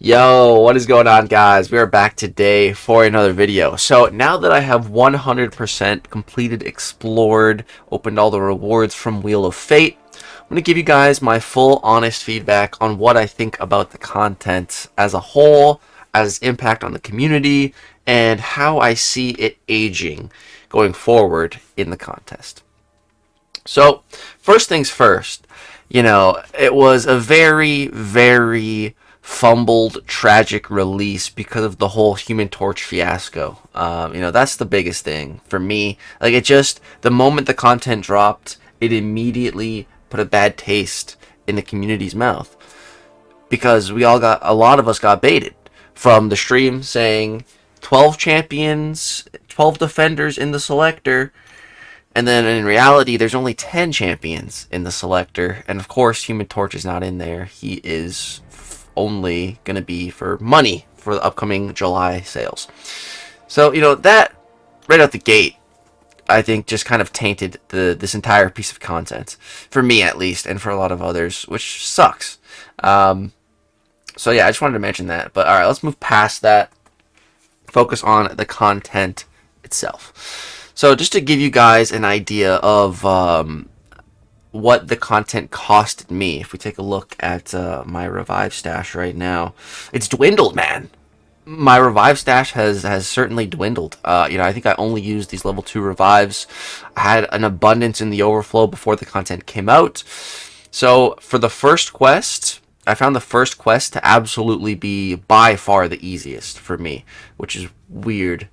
Yo, what is going on, guys? We are back today for another video. So now that I have 100% completed, explored, opened all the rewards from Wheel of Fate, I'm going to give you guys my full honest feedback on what I think about the content as a whole, as its impact on the community, and how I see it aging going forward in the contest. So first things first, it was a very fumbled, tragic release because of the whole Human Torch fiasco. That's the biggest thing for me. Like, the moment the content dropped, it immediately put a bad taste in the community's mouth. Because a lot of us got baited from the stream saying 12 champions, 12 defenders in the selector, and then in reality, there's only 10 champions in the selector. And of course, Human Torch is not in there. He is only going to be for money for the upcoming July sales. So, that right out the gate, I think just kind of tainted this entire piece of content. For me, at least, and for a lot of others, which sucks. So yeah, I just wanted to mention that. But alright, let's move past that. Focus on the content itself. So just to give you guys an idea of what the content costed me, if we take a look at my revive stash right now, it's dwindled, man. My revive stash has certainly dwindled. I think I only used these level 2 revives. I had an abundance in the overflow before the content came out. So for the first quest, I found the first quest to absolutely be by far the easiest for me, which is weird.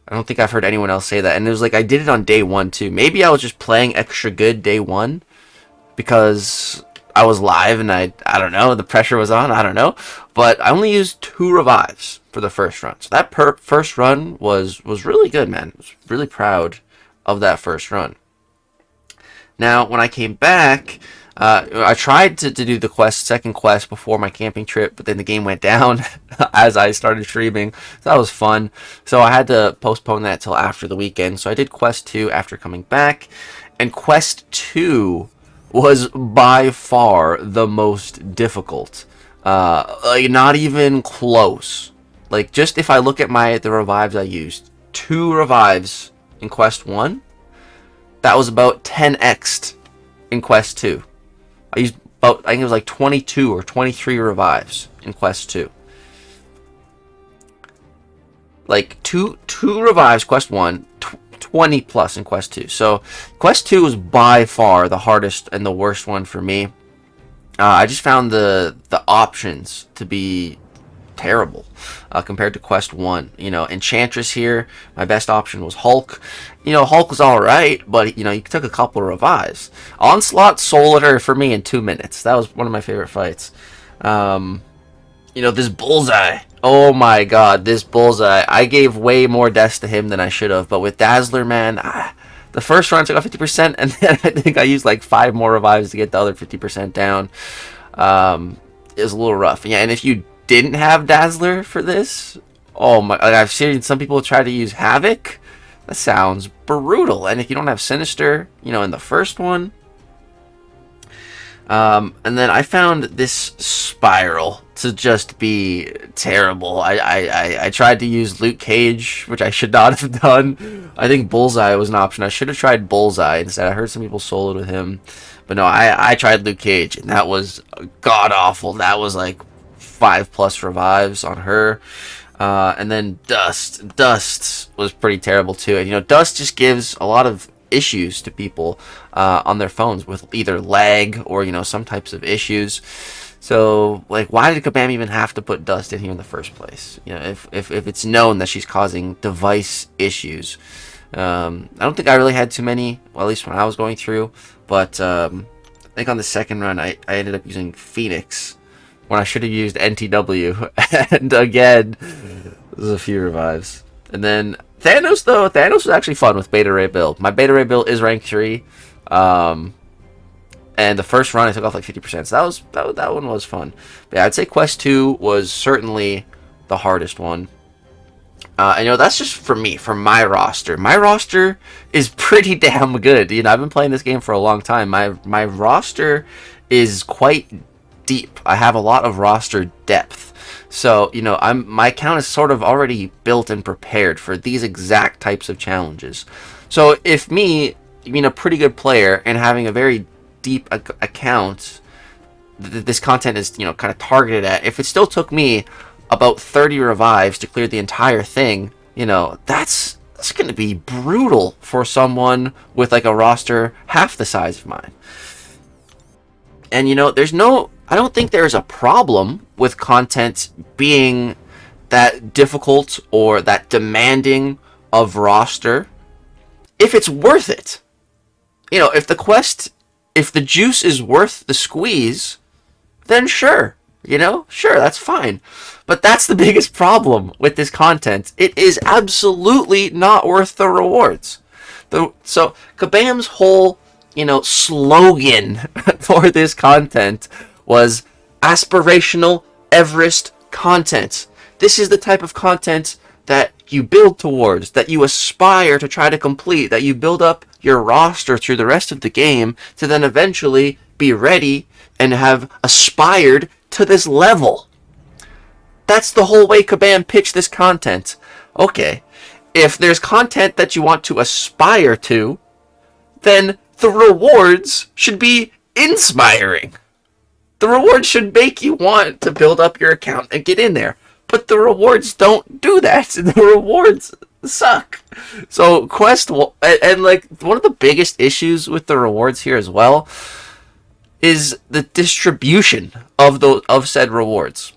I don't think I've heard anyone else say that. And it was like I did it on day 1 too. Maybe I was just playing extra good day 1 because I was live and I don't know, the pressure was on, I don't know. But I only used 2 revives for the first run. So that first run was really good, man. I was really proud of that first run. Now, when I came back, I tried to do the second quest before my camping trip, but then the game went down as I started streaming. So that was fun. So I had to postpone that till after the weekend. So I did quest 2 after coming back, and quest 2 was by far the most difficult. Not even close. Like, just if I look at the revives I used, 2 revives in quest 1, that was about 10x'd in quest 2. I used I think it was like 22 or 23 revives in quest 2. Like two revives quest 1, 20 plus in quest 2. So quest 2 was by far the hardest and the worst one for me. I just found the options to be terrible compared to quest 1. Enchantress here, my best option was Hulk. Hulk was alright, but he took a couple of revives. Onslaught soloed her for me in 2 minutes. That was one of my favorite fights. This Bullseye, oh my god, this Bullseye, I gave way more deaths to him than I should have. But with Dazzler, man, the first run took off 50%, and then I think I used like 5 more revives to get the other 50% down. It was a little rough. Yeah, and if you didn't have Dazzler for this, oh my, I've seen some people try to use Havoc. That sounds brutal. And if you don't have Sinister, in the first one. And then I found this Spiral to just be terrible. I tried to use Luke Cage, which I should not have done. I think Bullseye was an option. I should have tried Bullseye instead. I heard some people soloed with him. But no, I tried Luke Cage, and that was god-awful. That was like 5+ revives on her. And then Dust was pretty terrible too. And Dust just gives a lot of issues to people on their phones with either lag or some types of issues. So, like, why did Kabam even have to put Dust in here in the first place? If it's known that she's causing device issues. I don't think I really had too many, well, at least when I was going through. But I think on the second run I ended up using Phoenix when I should have used NTW. And again, there's a few revives. And then Thanos, though. Thanos was actually fun with Beta Ray build. My Beta Ray build is rank 3. And the first run I took off like 50%. So that one was fun. But yeah, I'd say quest 2 was certainly the hardest one. And that's just for me, for my roster. My roster is pretty damn good. I've been playing this game for a long time. My roster is quite deep. I have a lot of roster depth. So, you know, my account is sort of already built and prepared for these exact types of challenges. So if me, being a pretty good player and having a very deep account, this content is, you know, kind of targeted at, if it still took me about 30 revives to clear the entire thing, you know, that's going to be brutal for someone with like a roster half the size of mine. And, you know, I don't think there's a problem with content being that difficult or that demanding of roster if it's worth it. You know, if the juice is worth the squeeze, then sure, you know, sure, that's fine. But that's the biggest problem with this content. It is absolutely not worth the rewards. So Kabam's whole, you know, slogan for this content was aspirational Everest content. This is the type of content that you build towards, that you aspire to try to complete, that you build up your roster through the rest of the game to then eventually be ready and have aspired to this level. That's the whole way Kabam pitched this content. Okay, if there's content that you want to aspire to, then the rewards should be inspiring. The rewards should make you want to build up your account and get in there. But the rewards don't do that. The rewards suck. So Quest, and like one of the biggest issues with the rewards here as well is the distribution of said rewards.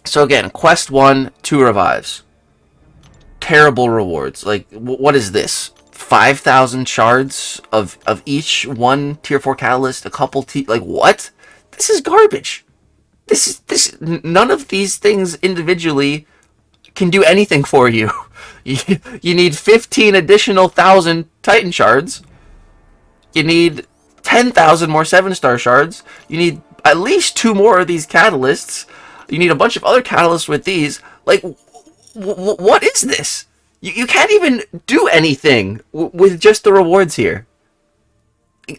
So again, Quest 1, 2 revives. Terrible rewards. Like, what is this? 5,000 shards of each one tier 4 catalyst, a couple like what? This is garbage. None of these things individually can do anything for you. You need 15 additional 1,000 Titan shards. You need 10,000 more 7-star shards. You need at least 2 more of these catalysts. You need a bunch of other catalysts with these. Like, what is this? You can't even do anything with just the rewards here.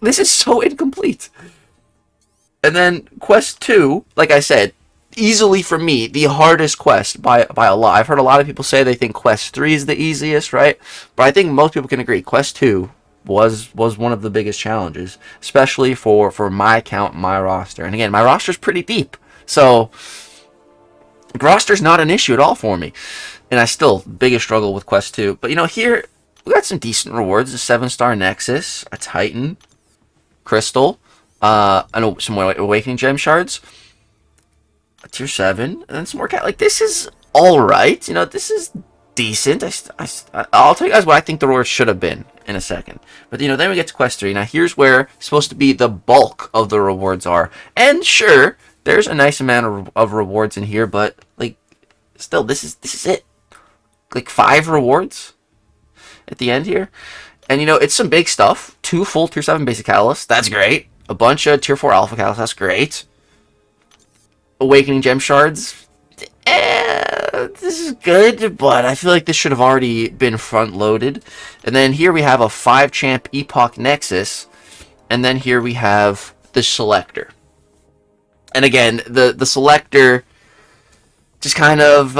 This is so incomplete. And then Quest 2, like I said, easily for me, the hardest quest by a lot. I've heard a lot of people say they think Quest 3 is the easiest, right? But I think most people can agree Quest 2 was one of the biggest challenges, especially for my account, my roster. And again, my roster's pretty deep, so roster's not an issue at all for me. And I still, biggest struggle with Quest 2. But, you know, here, we got some decent rewards. A 7-star Nexus, a Titan, Crystal, and some more Awakening Gem Shards, a Tier 7, and then some more cat. Like, this is alright. You know, this is decent. I'll tell you guys what I think the rewards should have been in a second. But, you know, then we get to Quest 3. Now, here's where it's supposed to be the bulk of the rewards are. And, sure, there's a nice amount of rewards in here, but, like, still, this is it. Like, 5 rewards at the end here. And, you know, it's some big stuff. 2 full Tier 7 basic catalysts. That's great. A bunch of Tier 4 alpha catalysts. That's great. Awakening Gem Shards. This is good, but I feel like this should have already been front-loaded. And then here we have a 5-champ Epoch Nexus. And then here we have the Selector. And again, the Selector just kind of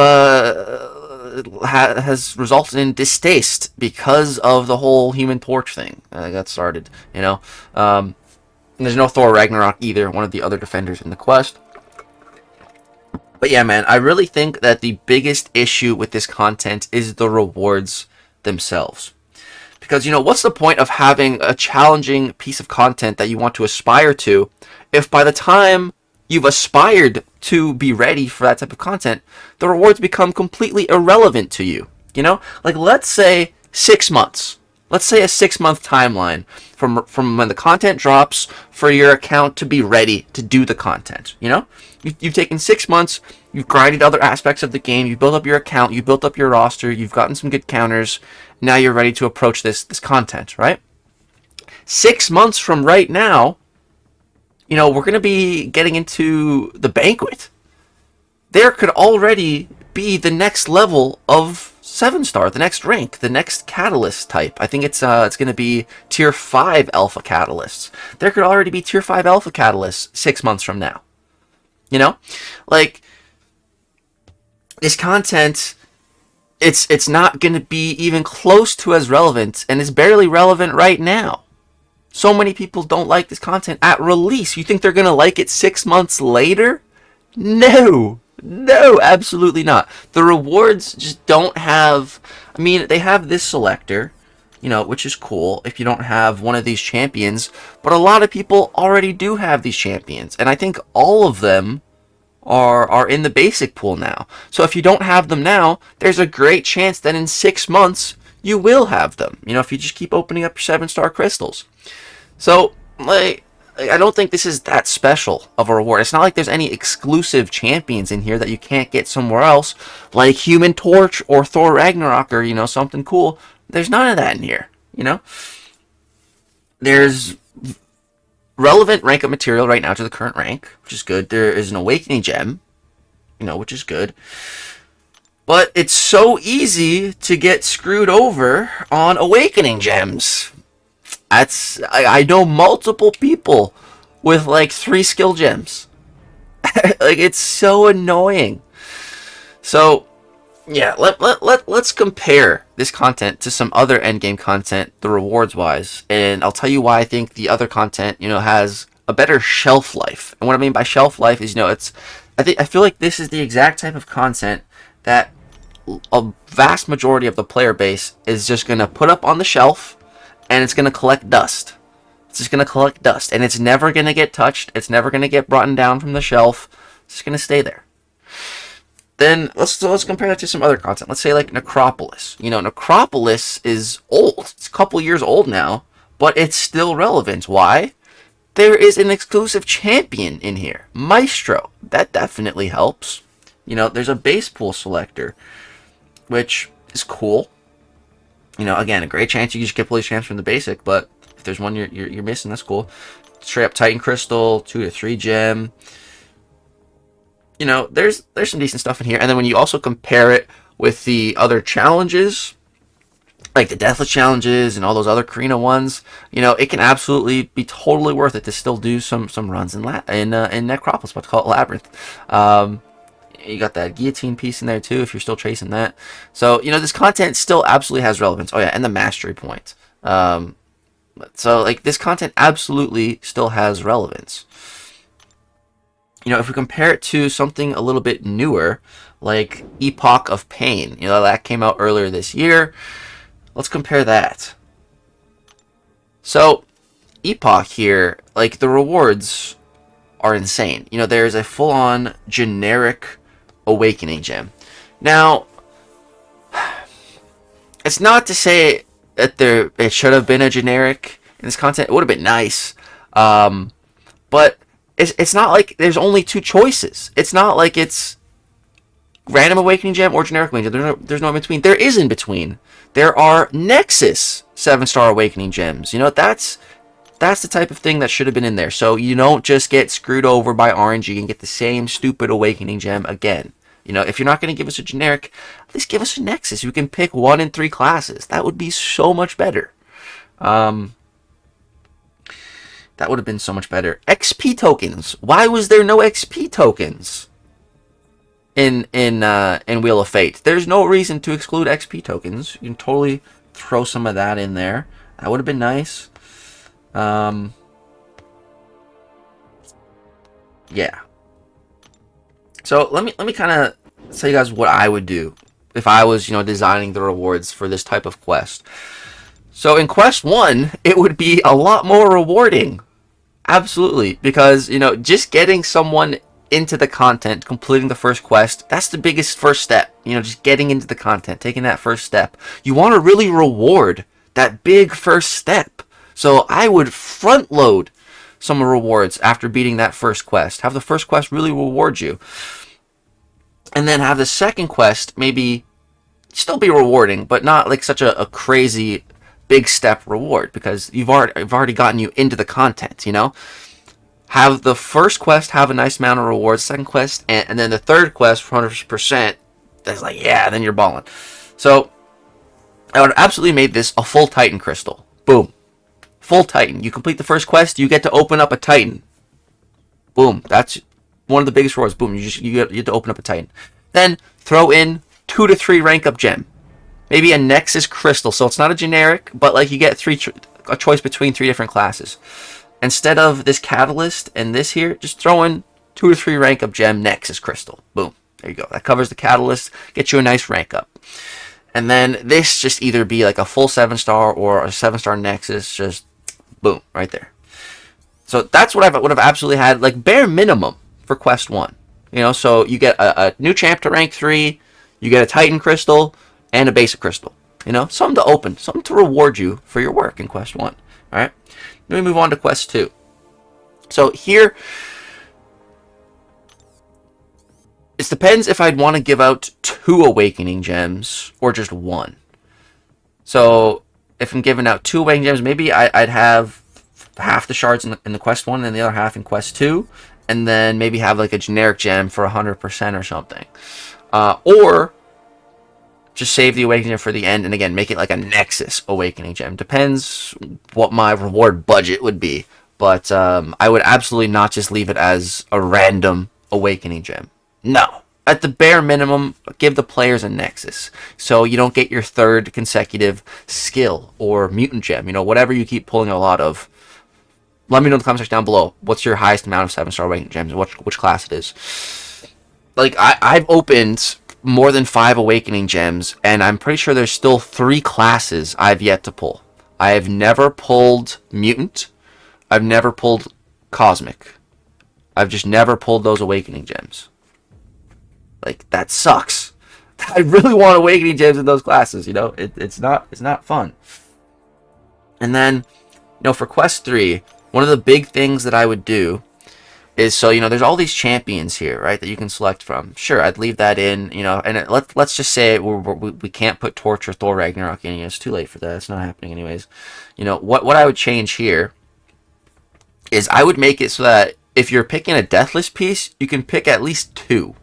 has resulted in distaste because of the whole Human Torch thing that got started, you know. There's no Thor Ragnarok either, one of the other defenders in the quest. But yeah, man, I really think that the biggest issue with this content is the rewards themselves. Because, you know, what's the point of having a challenging piece of content that you want to aspire to if by the time you've aspired to be ready for that type of content, the rewards become completely irrelevant to you? You know? Like, let's say 6 months. Let's say a 6-month timeline from when the content drops for your account to be ready to do the content. You know, you've taken 6 months, you've grinded other aspects of the game, you built up your account, you built up your roster, you've gotten some good counters. Now you're ready to approach this content, right? 6 months from right now, you know, we're going to be getting into the banquet. There could already be the next level of 7-star, the next rank, the next catalyst type. I think it's going to be Tier 5 alpha catalysts. There could already be Tier 5 alpha catalysts 6 months from now. You know, like this content, it's not going to be even close to as relevant, and it's barely relevant right now. So many people don't like this content at release. You think they're going to like it 6 months later? No, absolutely not. The rewards just don't have, I mean, they have this selector, you know, which is cool if you don't have one of these champions, but a lot of people already do have these champions, and I think all of them are in the basic pool now. So if you don't have them now, there's a great chance that in 6 months you will have them, you know, if you just keep opening up your 7-star crystals. So, like, I don't think this is that special of a reward. It's not like there's any exclusive champions in here that you can't get somewhere else, like Human Torch or Thor Ragnarok or, you know, something cool. There's none of that in here, you know? There's relevant rank up material right now to the current rank, which is good. There is an Awakening Gem, you know, which is good. But it's so easy to get screwed over on Awakening Gems. I know multiple people with like 3 skill gems. Like, it's so annoying. So, yeah, let's compare this content to some other endgame content, the rewards wise, and I'll tell you why I think the other content, you know, has a better shelf life. And what I mean by shelf life is, you know, I feel like this is the exact type of content that a vast majority of the player base is just gonna put up on the shelf, and it's gonna collect dust. It's just gonna collect dust, and it's never gonna get touched. It's never gonna get brought down from the shelf. It's just gonna stay there. Then let's compare that to some other content. Let's say like Necropolis. You know, Necropolis is old. It's a couple years old now, but it's still relevant. Why? There is an exclusive champion in here, Maestro. That definitely helps. You know, there's a base pool selector, which is cool. You know, again, a great chance you just get police champs from the basic, but if there's one you're missing, that's cool. Straight up Titan Crystal, 2 to 3 gem. You know, there's some decent stuff in here. And then when you also compare it with the other challenges, like the Deathless challenges and all those other Karina ones, you know, it can absolutely be totally worth it to still do some runs in Necropolis. About to call it Labyrinth. You got that guillotine piece in there too, if you're still chasing that. So, you know, this content still absolutely has relevance. Oh yeah, and the mastery point. So, like, this content absolutely still has relevance. You know, if we compare it to something a little bit newer, like Epoch of Pain, you know, that came out earlier this year. Let's compare that. So, Epoch here, like, the rewards are insane. You know, there's a full-on generic Awakening Gem. Now, it's not to say that it should have been a generic in this content. It would have been nice. But it's not like there's only 2 choices. It's not like it's random Awakening Gem or generic Awakening Gem. There's no in between. There is in between. There are Nexus 7-star Awakening Gems. You know, that's the type of thing that should have been in there. So you don't just get screwed over by RNG and get the same stupid Awakening Gem again. You know, if you're not going to give us a generic, at least give us a Nexus. We can pick 1 in 3 classes. That would be so much better. That would have been so much better. XP tokens. Why was there no XP tokens in Wheel of Fate? There's no reason to exclude XP tokens. You can totally throw some of that in there. That would have been nice. Yeah. So let me kind of tell you guys what I would do if I was, you know, designing the rewards for this type of quest. So in quest 1, it would be a lot more rewarding. Absolutely, because, you know, just getting someone into the content, completing the first quest, that's the biggest first step. You know, just getting into the content, taking that first step. You want to really reward that big first step. So I would front load some rewards after beating that first quest. Have the first quest really reward you. And then have the second quest maybe still be rewarding, but not like such a crazy big step reward, because I've already gotten you into the content, you know? Have the first quest have a nice amount of rewards, second quest, and then the third quest for 100%, that's like, yeah, then you're balling. So, I would have absolutely made this a full Titan Crystal. Boom. Full Titan. You complete the first quest, you get to open up a Titan. Boom. That's one of the biggest rewards. Boom, you get to open up a Titan. Then throw in 2 to 3 rank up gem. Maybe a Nexus Crystal, so it's not a generic, but like you get a choice between 3 different classes. Instead of this Catalyst and this here, just throw in 2 to 3 rank up gem Nexus Crystal. Boom, there you go. That covers the Catalyst, get you a nice rank up. And then this just either be like a full 7-star or a 7-star Nexus, just boom, right there. So that's what I would have absolutely had, like bare minimum for Quest 1. You know, so you get a new champ to rank 3, you get a Titan Crystal, and a basic Crystal. You know, something to open, something to reward you for your work in Quest 1. Alright, then we move on to Quest 2. So here, it depends if I'd want to give out 2 Awakening Gems or just 1. So if I'm giving out 2 Awakening Gems, maybe I'd have half the shards in the Quest 1 and the other half in Quest 2. And then maybe have like a generic gem for 100% or something. Or just save the Awakening Gem for the end and again, make it like a Nexus Awakening Gem. Depends what my reward budget would be. But I would absolutely not just leave it as a random Awakening Gem. No. At the bare minimum, give the players a Nexus. So you don't get your 3rd consecutive skill or mutant gem. You know, whatever you keep pulling a lot of. Let me know in the comment section down below. What's your highest amount of 7-star Awakening Gems? Which class it is. Like, I've opened more than 5 Awakening Gems, and I'm pretty sure there's still 3 classes I've yet to pull. I have never pulled Mutant. I've never pulled Cosmic. I've just never pulled those Awakening Gems. Like, that sucks. I really want Awakening Gems in those classes, you know? It's not fun. And then, you know, for Quest 3, one of the big things that I would do is, so, you know, there's all these champions here, right, that you can select from. Sure, I'd leave that in, you know, and let's just say we can't put Torch or Thor Ragnarok in. You know, it's too late for that. It's not happening anyways. You know, what I would change here is I would make it so that if you're picking a Deathless piece, you can pick at least 2.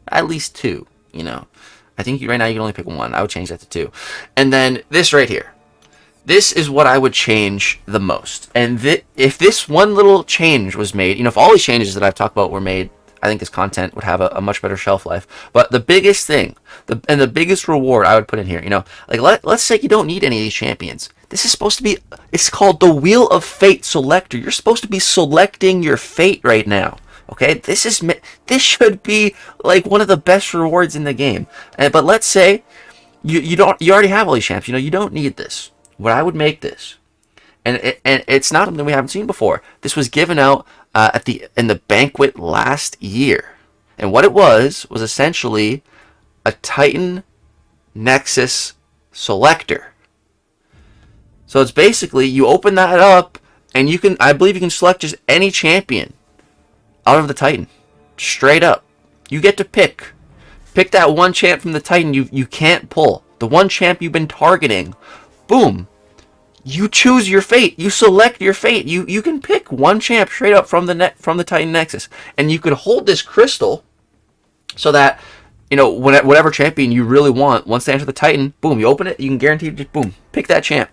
At least 2, you know. I think right now you can only pick 1. I would change that to 2. And then this right here. This is what I would change the most. And if this one little change was made, you know, if all these changes that I've talked about were made, I think this content would have a much better shelf life. But the biggest thing, and the biggest reward I would put in here, you know, like let's say you don't need any of these champions. This is supposed to be, it's called the Wheel of Fate Selector. You're supposed to be selecting your fate right now. Okay, this should be like one of the best rewards in the game. But let's say you already have all these champs. You know, you don't need this. What I would make this, and it's not something we haven't seen before. This was given out in the banquet last year, and what it was essentially a Titan Nexus Selector. So it's basically you open that up, and I believe you can select just any champion out of the Titan, straight up. You get to pick that one champ from the Titan you can't pull, the one champ you've been targeting. Boom. You choose your fate. You select your fate. You can pick one champ straight up from the Titan Nexus, and you could hold this crystal so that, you know, whatever champion you really want, once they enter the Titan, boom, you open it, you can guarantee just boom, pick that champ.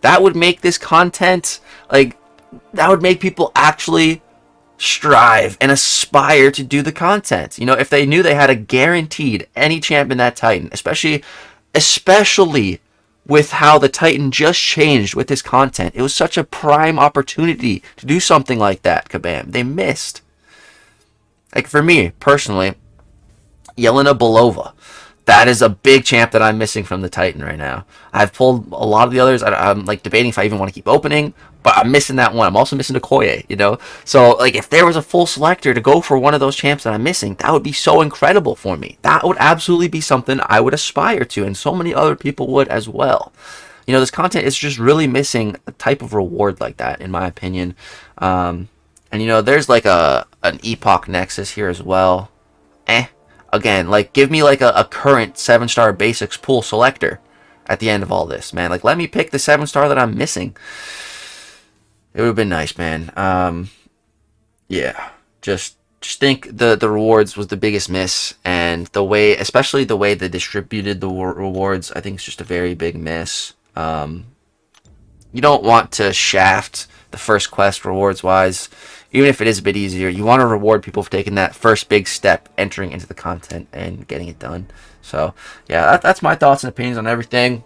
That would make this content, like, that would make people actually strive and aspire to do the content. You know, if they knew they had a guaranteed any champ in that Titan, especially with how the Titan just changed with this content. It was such a prime opportunity to do something like that, Kabam. They missed. Like, for me, personally, Yelena Belova. That is a big champ that I'm missing from the Titan right now. I've pulled a lot of the others. I'm like debating if I even want to keep opening, but I'm missing that one. I'm also missing Okoye, you know? So, like, if there was a full selector to go for one of those champs that I'm missing, that would be so incredible for me. That would absolutely be something I would aspire to, and so many other people would as well. You know, this content is just really missing a type of reward like that, in my opinion. And, you know, there's like an Epoch Nexus here as well. Again, like, give me like a current 7-star basics pool selector at the end of all this, man. Like, let me pick the 7-star that I'm missing. It would have been nice, man. Yeah, just think the rewards was the biggest miss, and especially the way they distributed the rewards, I think it's just a very big miss. You don't want to shaft the first quest rewards wise. even if it is a bit easier, you want to reward people for taking that first big step, entering into the content and getting it done. So yeah, that's my thoughts and opinions on everything.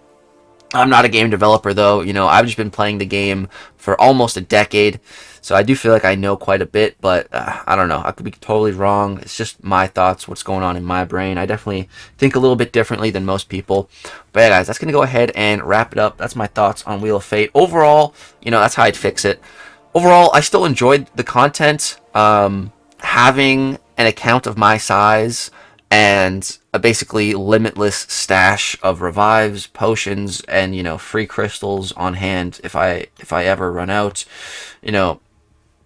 I'm not a game developer though, you know, I've just been playing the game for almost a decade, so I do feel like I know quite a bit, but I don't know, I could be totally wrong. It's just my thoughts, what's going on in my brain. I definitely think a little bit differently than most people. But yeah, guys, that's going to go ahead and wrap it up. That's my thoughts on Wheel of Fate. Overall, you know, that's how I'd fix it. Overall, I still enjoyed the content. Having an account of my size and a basically limitless stash of revives, potions, and, you know, free crystals on hand if I ever run out, you know,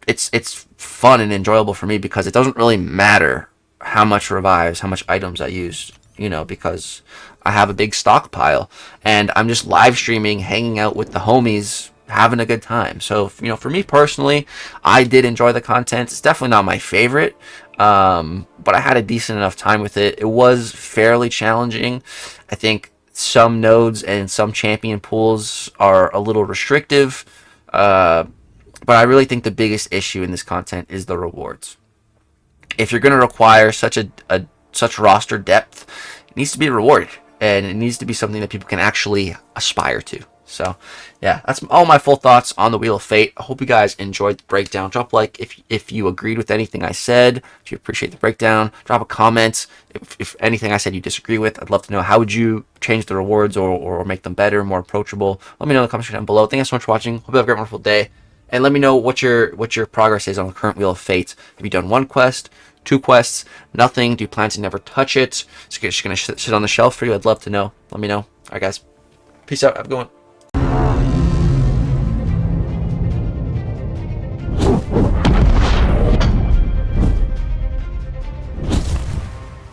it's fun and enjoyable for me because it doesn't really matter how much revives, how much items I use, you know, because I have a big stockpile and I'm just live streaming, hanging out with the homies, having a good time. So, you know, for me personally, I did enjoy the content. It's definitely not my favorite, but I had a decent enough time with it. It was fairly challenging. I think some nodes and some champion pools are a little restrictive, but I really think the biggest issue in this content is the rewards. If you're going to require such roster depth, it needs to be rewarded, and it needs to be something that people can actually aspire to. So yeah, that's all my full thoughts on the Wheel of Fate. I hope you guys enjoyed the breakdown. Drop a like if you agreed with anything I said, if you appreciate the breakdown. Drop a comment if anything I said you disagree with. I'd love to know, how would you change the rewards or make them better, more approachable. Let me know in the comment section down below. Thank you so much for watching. Hope you have a great, wonderful day. And let me know what your progress is on the current Wheel of Fate. Have you done 1 quest, 2 quests, nothing? Do you plan to never touch it? It's just going to sit on the shelf for you? I'd love to know. Let me know. All right, guys. Peace out. Have a good one.